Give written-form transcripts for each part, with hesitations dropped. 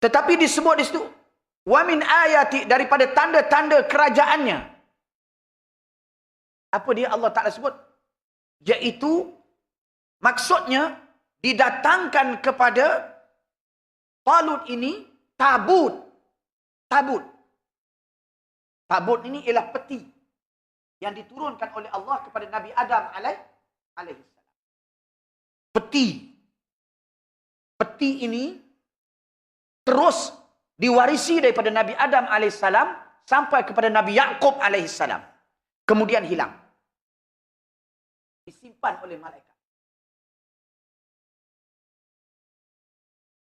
Tetapi disebut di situ, wa min ayati, daripada tanda-tanda kerajaannya. Apa dia Allah Ta'ala sebut? Iaitu, maksudnya, didatangkan kepada Talut ini, tabut. Tabut. Tabut ini ialah peti yang diturunkan oleh Allah kepada Nabi Adam alaihissalam. Peti. Peti ini terus diwarisi daripada Nabi Adam alaihissalam sampai kepada Nabi Yaqub alaihissalam. Kemudian hilang. Disimpan oleh malaikat.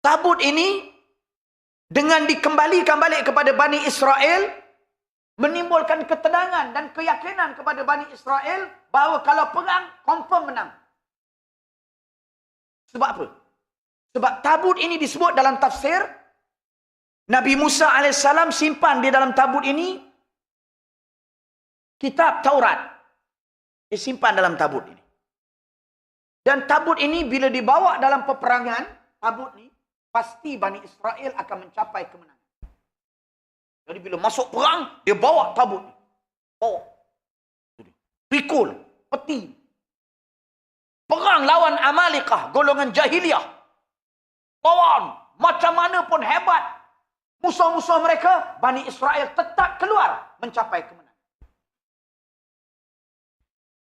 Tabut ini dengan dikembalikan balik kepada Bani Israel menimbulkan ketenangan dan keyakinan kepada Bani Israel bahawa kalau perang, confirm menang. Sebab apa? Sebab tabut ini disebut dalam tafsir, Nabi Musa AS simpan di dalam tabut ini kitab Taurat. Disimpan dalam tabut ini. Dan tabut ini bila dibawa dalam peperangan, tabut ini, pasti Bani Israel akan mencapai kemenangan. Jadi bila masuk perang, dia bawa tabut. Bawa. Pikul, peti. Perang lawan Amalikah, golongan jahiliyah. Lawan, macam mana pun hebat. Musuh-musuh mereka, Bani Israel tetap keluar mencapai kemenangan.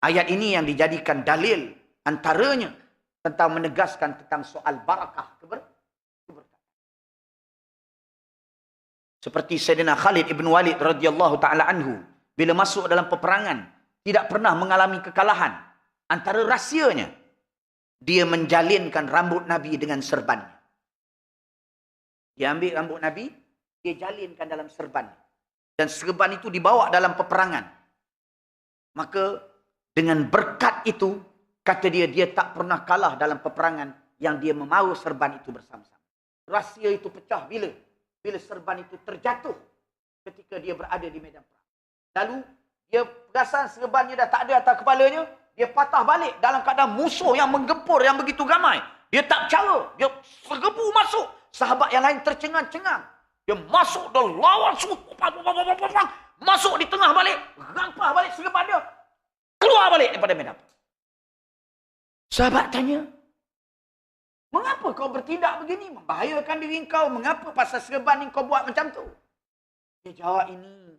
Ayat ini yang dijadikan dalil antaranya tentang menegaskan tentang soal barakah keberkatan. Seperti Sayyidina Khalid ibn Walid radhiyallahu ta'ala anhu. Bila masuk dalam peperangan. Tidak pernah mengalami kekalahan. Antara rahsianya. Dia menjalinkan rambut Nabi dengan serban. Dia ambil rambut Nabi. Dia jalinkan dalam serban. Dan serban itu dibawa dalam peperangan. Maka dengan berkat itu. Kata dia, dia tak pernah kalah dalam peperangan. Yang dia membawa serban itu bersama-sama. Rahsia itu pecah bila? Bila serban itu terjatuh ketika dia berada di medan perang. Lalu, dia perasan serbannya dah tak ada atas kepalanya, dia patah balik dalam keadaan musuh yang menggempur, yang begitu ramai. Dia tak cara, dia sergebu masuk. Sahabat yang lain tercengang-cengang. Dia masuk dan lawan semua. Masuk di tengah balik, rampah balik serban dia. Keluar balik daripada medan perang. Sahabat tanya, mengapa kau bertindak begini? Membahayakan diri kau. Mengapa pasal serban ni kau buat macam tu? Dia jawab, ini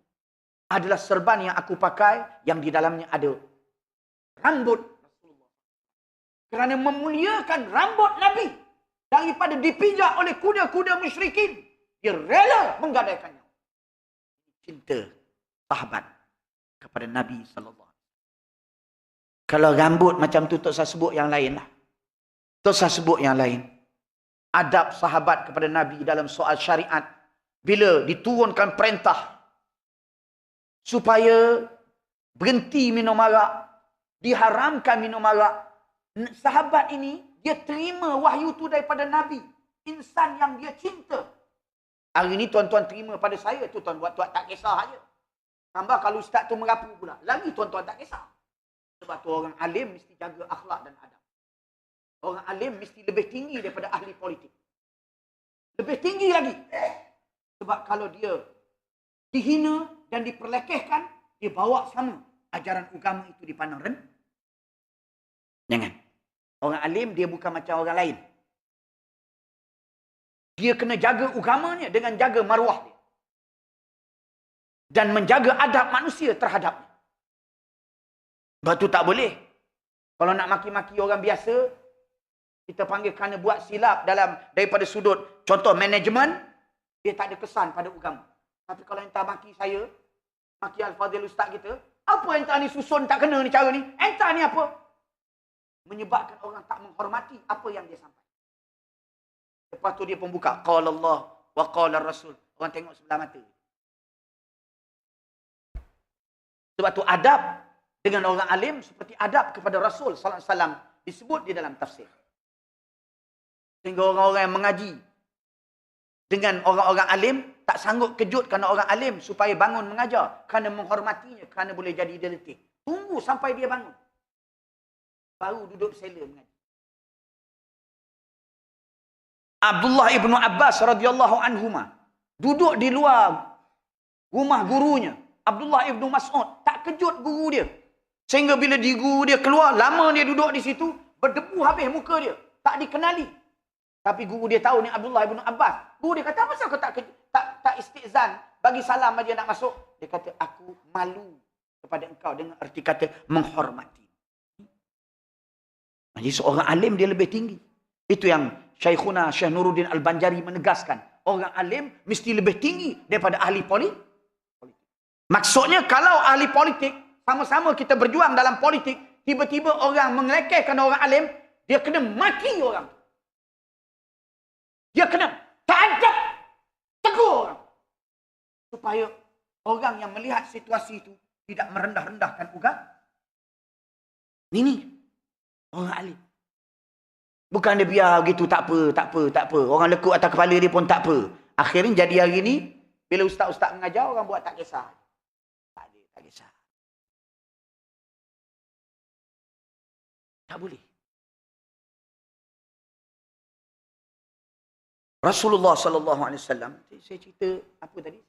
adalah serban yang aku pakai yang di dalamnya ada rambut Rasulullah. Kerana memuliakan rambut Nabi daripada dipijak oleh kuda-kuda musyrikin. Dia rela menggadaikannya. Cinta sahabat kepada Nabi SAW. Kalau rambut macam tu tak usah sebut yang lain lah. Tak usah sebut yang lain. Adab sahabat kepada Nabi dalam soal syariat. Bila diturunkan perintah. Supaya berhenti minum arak. Diharamkan minum arak. Sahabat ini, dia terima wahyu tu daripada Nabi. Insan yang dia cinta. Hari ni tuan-tuan terima pada saya. Tu tuan-tuan tak kisah saja. Tambah kalau ustaz tu merapu pula. Lagi tuan-tuan tak kisah. Sebab tu orang alim mesti jaga akhlak dan adab. Orang alim mesti lebih tinggi daripada ahli politik. Lebih tinggi lagi. Sebab kalau dia dihina dan diperlekehkan, dia bawa sama ajaran agama itu dipandang rendah. Jangan. Orang alim dia bukan macam orang lain. Dia kena jaga agamanya dengan jaga maruah dia. Dan menjaga adab manusia terhadapnya. Sebab tu tak boleh. Kalau nak maki-maki orang biasa, kita panggil kerana buat silap dalam daripada sudut contoh manajemen, dia tak ada kesan pada agama. Tapi kalau entah maki saya, maki Al-Fadhil Ustaz kita, apa entah ni susun tak kena ni cara ni? Entah ni apa? Menyebabkan orang tak menghormati apa yang dia sampaikan. Lepas tu dia pun buka. Qala Allah wa qala Rasul. Orang tengok sebelah mata. Sebab tu adab dengan orang alim seperti adab kepada Rasul sallallahu alaihi wasallam disebut di dalam tafsir. Sehingga orang-orang yang mengaji dengan orang-orang alim tak sanggup kejut kerana orang alim supaya bangun mengajar. Kerana menghormatinya, kerana boleh jadi dia letih. Tunggu sampai dia bangun. Baru duduk sela mengaji. Abdullah ibnu Abbas radhiyallahu anhuma duduk di luar rumah gurunya. Abdullah ibnu Mas'ud tak kejut guru dia. Sehingga bila guru dia keluar, lama dia duduk di situ, berdebu habis muka dia. Tak dikenali. Tapi guru dia tahu ni Abdullah ibnu Abbas. Guru dia kata, apa sebab kau tak istizan? Bagi salam aja nak masuk. Dia kata, aku malu kepada engkau dengan erti kata menghormati. Jadi seorang alim dia lebih tinggi. Itu yang Syekhuna Syekh Nuruddin Al-Banjari menegaskan. Orang alim mesti lebih tinggi daripada ahli politik. Maksudnya kalau ahli politik, sama-sama kita berjuang dalam politik, tiba-tiba orang mengelekehkan orang alim, dia kena maki orang. Dia kena ta'adab, tegur orang. Supaya orang yang melihat situasi itu tidak merendah-rendahkan ugat. Ini orang alim. Bukan dia biar gitu, tak apa. Orang lekuk atas kepala dia pun tak apa. Akhirnya jadi hari ni, bila ustaz-ustaz mengajar, orang buat tak kisah. Tak kisah. Tak boleh. Rasulullah sallallahu alaihi wasallam, saya cerita apa tadi?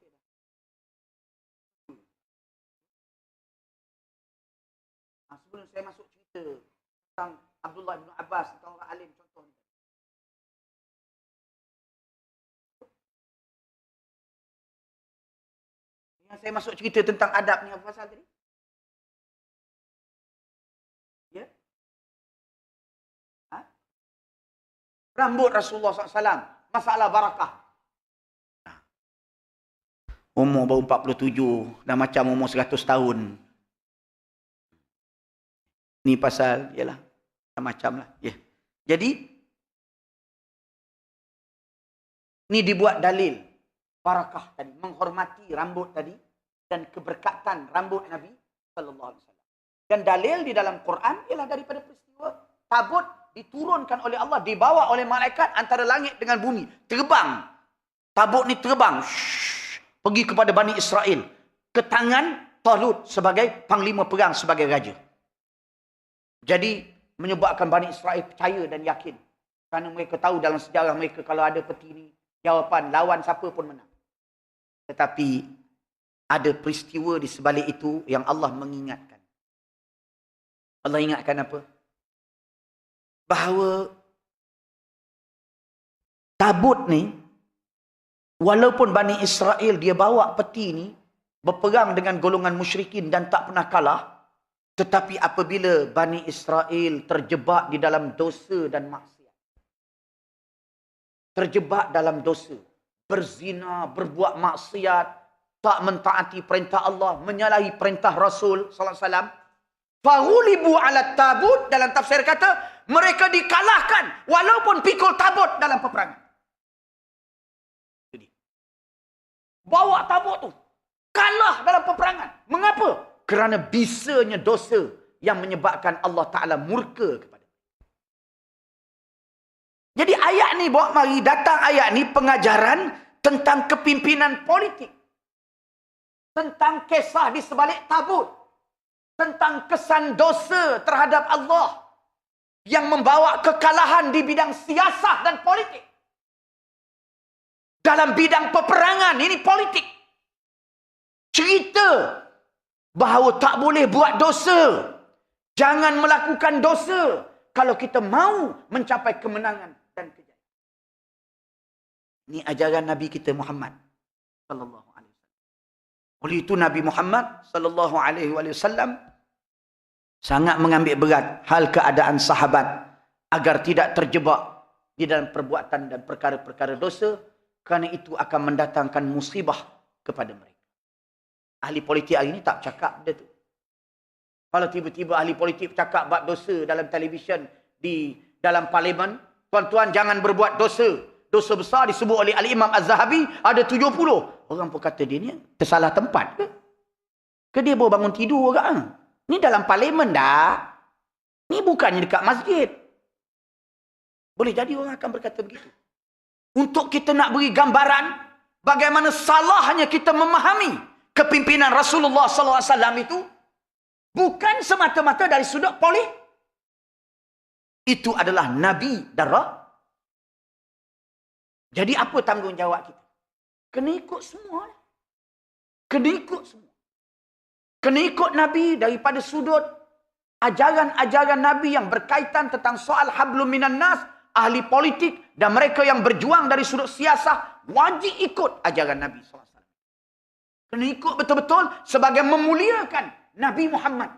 Sebelum saya masuk cerita tentang Abdullah bin Abbas, tentang orang alim contohnya. Yang saya masuk cerita tentang adab ni apa pasal tadi? Ya? Ha? Rambut Rasulullah SAW. Masalah barakah. Umur baru 47. Dah macam umur 100 tahun. Ni pasal, yalah. Macam lah. Yeah. Jadi, ni dibuat dalil. Barakah tadi. Menghormati rambut tadi. Dan keberkatan rambut Nabi sallallahu alaihi wasallam. Dan dalil di dalam Quran ialah daripada peristiwa tabut diturunkan oleh Allah, dibawa oleh malaikat antara langit dengan bumi. Terbang. Tabut ni terbang. Pergi kepada Bani Israel. Ke tangan Talut sebagai panglima perang, sebagai raja. Jadi, menyebabkan Bani Israel percaya dan yakin. Kerana mereka tahu dalam sejarah mereka, kalau ada peti ni, jawapan lawan siapa pun menang. Tetapi, ada peristiwa di sebalik itu yang Allah mengingatkan. Allah ingatkan apa? Bahawa tabut ni, walaupun Bani Israel dia bawa peti ni, berperang dengan golongan musyrikin dan tak pernah kalah, tetapi apabila Bani Israel terjebak di dalam dosa dan maksiat, terjebak dalam dosa, berzina, berbuat maksiat, tak mentaati perintah Allah, menyalahi perintah Rasul sallallahu alaihi wasallam, faghulibu ala tabut, dalam tafsir kata mereka dikalahkan walaupun pikul tabut dalam peperangan. Jadi bawa tabut tu kalah dalam peperangan. Mengapa? Kerana bisanya dosa yang menyebabkan Allah Ta'ala murka kepada. Jadi ayat ni bawa mari datang ayat ni pengajaran tentang kepimpinan politik. Tentang kisah di sebalik tabut. Tentang kesan dosa terhadap Allah yang membawa kekalahan di bidang siasah dan politik. Dalam bidang peperangan, ini politik. Cerita bahawa tak boleh buat dosa. Jangan melakukan dosa kalau kita mahu mencapai kemenangan dan kejayaan. Ini ajaran Nabi kita Muhammad sallallahu alaihi wasallam. Oleh itu Nabi Muhammad sallallahu alaihi wasallam sangat mengambil berat hal keadaan sahabat agar tidak terjebak di dalam perbuatan dan perkara-perkara dosa, kerana itu akan mendatangkan musibah kepada mereka. Ahli politik hari ini tak cakap benda tu. Kalau tiba-tiba ahli politik bercakap buat dosa dalam televisyen, di dalam parlimen, tuan-tuan jangan berbuat dosa. Dosa besar disebut oleh Al-Imam Az-Zahabi ada 70. Orang pun kata dia ni tersalah tempat ke? Ke dia baru bangun tidur ke? Ni dalam parlimen dah. Ni bukannya dekat masjid. Boleh jadi orang akan berkata begitu. Untuk kita nak beri gambaran bagaimana salahnya kita memahami kepimpinan Rasulullah SAW itu bukan semata-mata dari sudut politik. Itu adalah Nabi dan Jadi apa tanggungjawab kita? Kena ikut semua. Kena ikut semua. Kena ikut Nabi daripada sudut ajaran-ajaran Nabi yang berkaitan tentang soal hablum minan nas, ahli politik dan mereka yang berjuang dari sudut siasah, wajib ikut ajaran Nabi SAW. Kena ikut betul-betul sebagai memuliakan Nabi Muhammad